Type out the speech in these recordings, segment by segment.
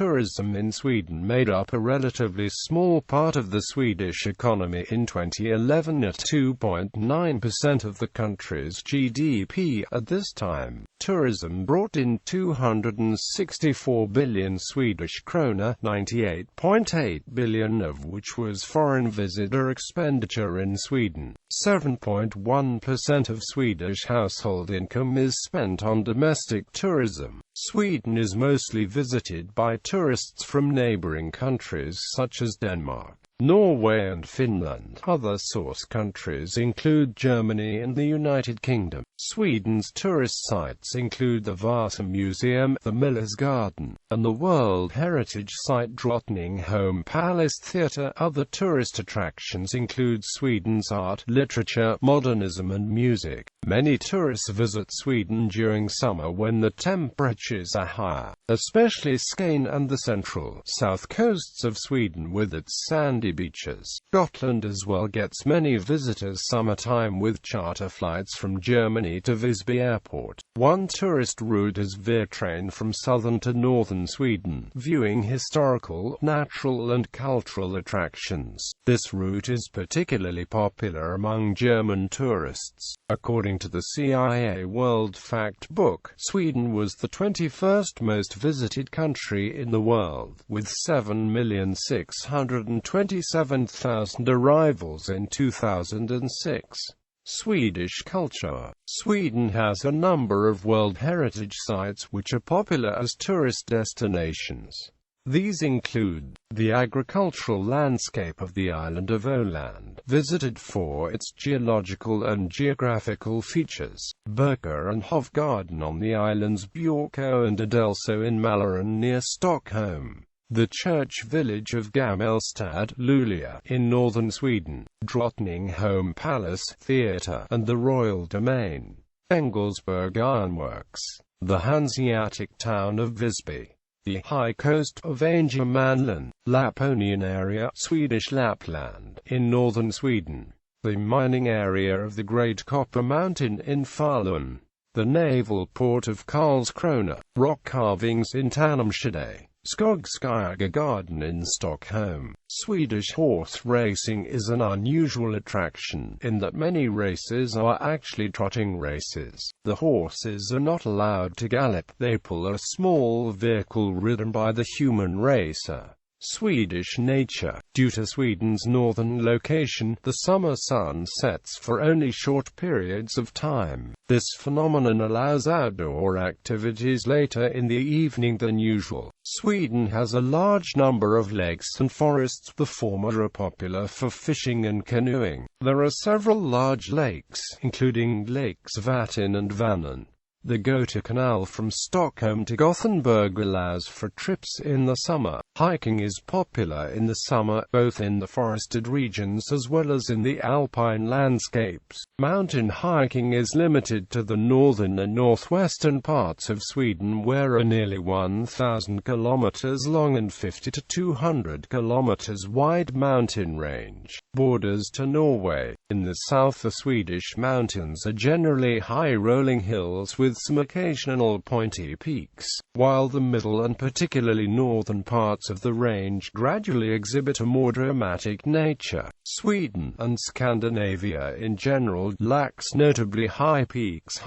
tourism in Sweden made up a relatively small part of the Swedish economy in 2011 at 2.9% of the country's GDP. At this time, tourism brought in 264 billion Swedish krona, 98.8 billion of which was foreign visitor expenditure in Sweden. 7.1% of Swedish household income is spent on domestic tourism. Sweden is mostly visited by tourists from neighbouring countries such as Denmark, Norway and Finland. Other source countries include Germany and the United Kingdom. Sweden's tourist sites include the Vasa Museum, the Millesgarden, and the World Heritage Site Drottningholm Palace Theatre. Other tourist attractions include Sweden's art, literature, modernism and music. Many tourists visit Sweden during summer when the temperatures are higher, especially Skåne and the central, south coasts of Sweden with its sandy beaches. Scotland as well gets many visitors summertime with charter flights from Germany to Visby Airport. One tourist route is via train from southern to northern Sweden, viewing historical, natural and cultural attractions. This route is particularly popular among German tourists. According to the CIA World Fact Book, Sweden was the 21st most visited country in the world, with 7,627,000 arrivals in 2006. Swedish culture. Sweden has a number of World Heritage Sites which are popular as tourist destinations. These include the agricultural landscape of the island of Åland, visited for its geological and geographical features, Berka and Hovgarden on the islands Björkö and Adelso in Mälaren near Stockholm, the church village of Gammelstad, Luleå, in northern Sweden, Drottningholm Palace Theatre, and the Royal Domain, Engelsberg Ironworks, the Hanseatic town of Visby, the high coast of Ångermanland, Laponian area, Swedish Lapland, in northern Sweden, the mining area of the Great Copper Mountain in Falun, the naval port of Karlskrona, rock carvings in Tanumshede, Skogskyrka Garden in Stockholm. Swedish horse racing is an unusual attraction, in that many races are actually trotting races. The horses are not allowed to gallop, they pull a small vehicle ridden by the human racer. Swedish nature. Due to Sweden's northern location, the summer sun sets for only short periods of time. This phenomenon allows outdoor activities later in the evening than usual. Sweden has a large number of lakes and forests. The former are popular for fishing and canoeing. There are several large lakes, including Lakes Vatten and Vänern. The Göta Canal from Stockholm to Gothenburg allows for trips in the summer. Hiking is popular in the summer, both in the forested regions as well as in the alpine landscapes. Mountain hiking is limited to the northern and northwestern parts of Sweden, where a nearly 1,000 kilometers long and 50 to 200 kilometers wide mountain range borders to Norway. In the south, the Swedish mountains are generally high rolling hills with some occasional pointy peaks, while the middle and particularly northern parts of the range gradually exhibit a more dramatic nature. Sweden, and Scandinavia in general, lacks notably high peaks.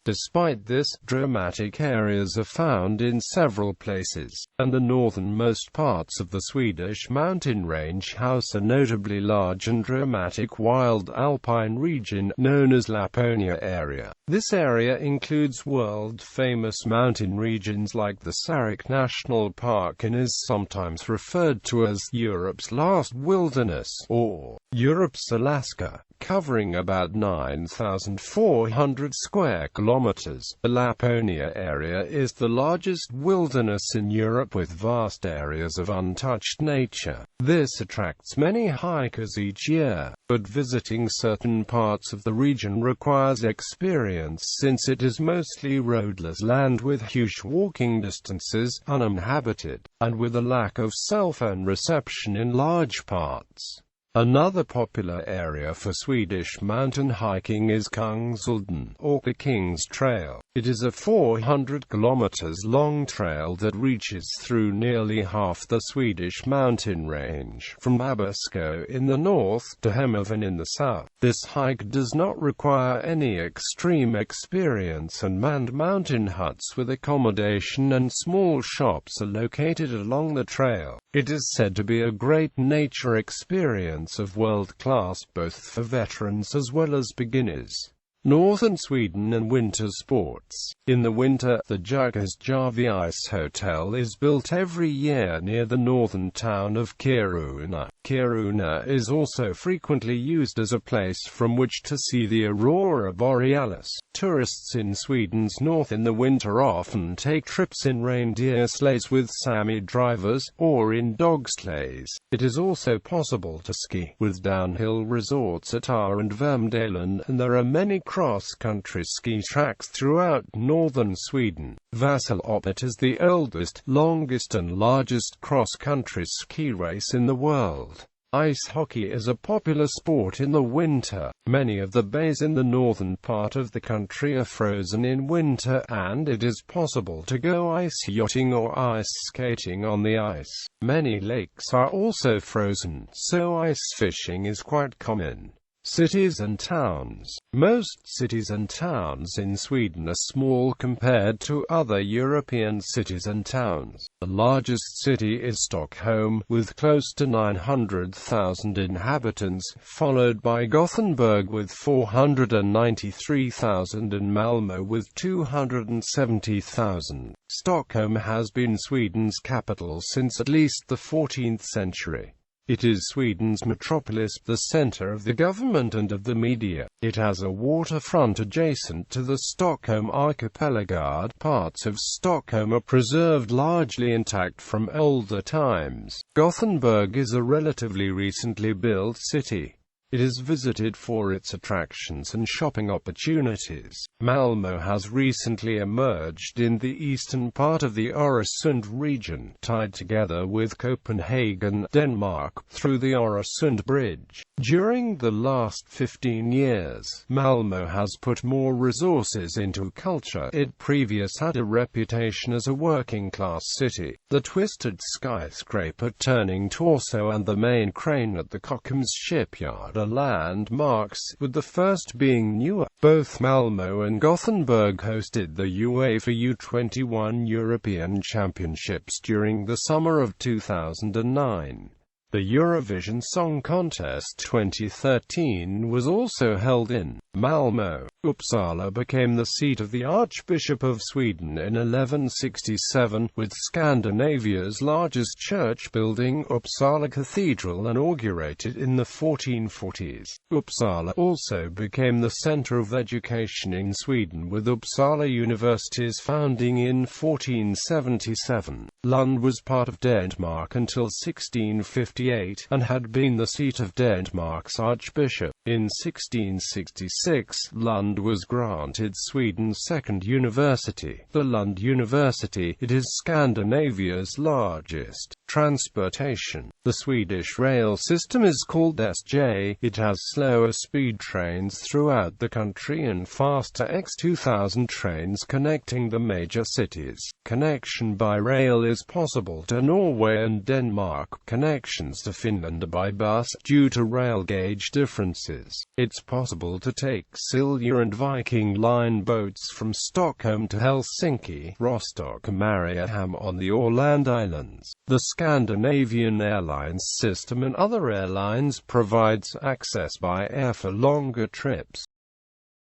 Despite this, dramatic areas are found in several places, and the northernmost parts of the Swedish mountain range house a notably large and dramatic wild alpine region known as Laponia area. This area includes world-famous mountain regions like the Sarek National Park and is sometimes referred to as Europe's last wilderness, or Europe's Alaska, covering about 9,400 square kilometers. The Laponia area is the largest wilderness in Europe with vast areas of untouched nature. This attracts many hikers each year, but visiting certain parts of the region requires experience since it is mostly roadless land with huge walking distances, uninhabited, and with a lack of cell phone reception in large parts. Another popular area for Swedish mountain hiking is Kungsulden, or the King's Trail. It is a 400 kilometers long trail that reaches through nearly half the Swedish mountain range, from Abisko in the north to Hemavan in the south. This hike does not require any extreme experience, and manned mountain huts with accommodation and small shops are located along the trail. It is said to be a great nature experience of world class both for veterans as well as beginners. Northern Sweden and winter sports. In the winter, the Jukkasjärvi Ice Hotel is built every year near the northern town of Kiruna. Kiruna is also frequently used as a place from which to see the aurora borealis. Tourists in Sweden's north in the winter often take trips in reindeer sleighs with Sami drivers, or in dog sleighs. It is also possible to ski, with downhill resorts at Åre and Vemdalen, and there are many cross-country ski tracks throughout northern Sweden. Vasaloppet is the oldest, longest and largest cross-country ski race in the world. Ice hockey is a popular sport in the winter. Many of the bays in the northern part of the country are frozen in winter, and it is possible to go ice yachting or ice skating on the ice. Many lakes are also frozen, so ice fishing is quite common. Cities and towns. Most cities and towns in Sweden are small compared to other European cities and towns. The largest city is Stockholm, with close to 900,000 inhabitants, followed by Gothenburg with 493,000 and Malmö with 270,000. Stockholm has been Sweden's capital since at least the 14th century. It is Sweden's metropolis, the center of the government and of the media. It has a waterfront adjacent to the Stockholm archipelago. Parts of Stockholm are preserved largely intact from older times. Gothenburg is a relatively recently built city. It is visited for its attractions and shopping opportunities. Malmö has recently emerged in the eastern part of the Öresund region, tied together with Copenhagen, Denmark, through the Öresund Bridge. During the last 15 years, Malmö has put more resources into culture. It previously had a reputation as a working-class city. The twisted skyscraper turning torso and the main crane at the Kockums shipyard are landmarks, with the first being newer. Both Malmö and Gothenburg hosted the UEFA U21 European Championships during the summer of 2009. The Eurovision Song Contest 2013 was also held in Malmö. Uppsala became the seat of the Archbishop of Sweden in 1167, with Scandinavia's largest church building, Uppsala Cathedral, inaugurated in the 1440s. Uppsala also became the center of education in Sweden, with Uppsala University's founding in 1477. Lund was part of Denmark until 1658, and had been the seat of Denmark's archbishop. In 1666, Lund was granted Sweden's second university, the Lund University. It is Scandinavia's largest. Transportation. The Swedish rail system is called SJ. It has slower speed trains throughout the country and faster X2000 trains connecting the major cities. Connection by rail is possible to Norway and Denmark. Connections to Finland are by bus, due to rail gauge differences. It's possible to take Silja and Viking Line boats from Stockholm to Helsinki, Rostock and Mariehamn on the Åland Islands. The Scandinavian Airlines system and other airlines provides access by air for longer trips.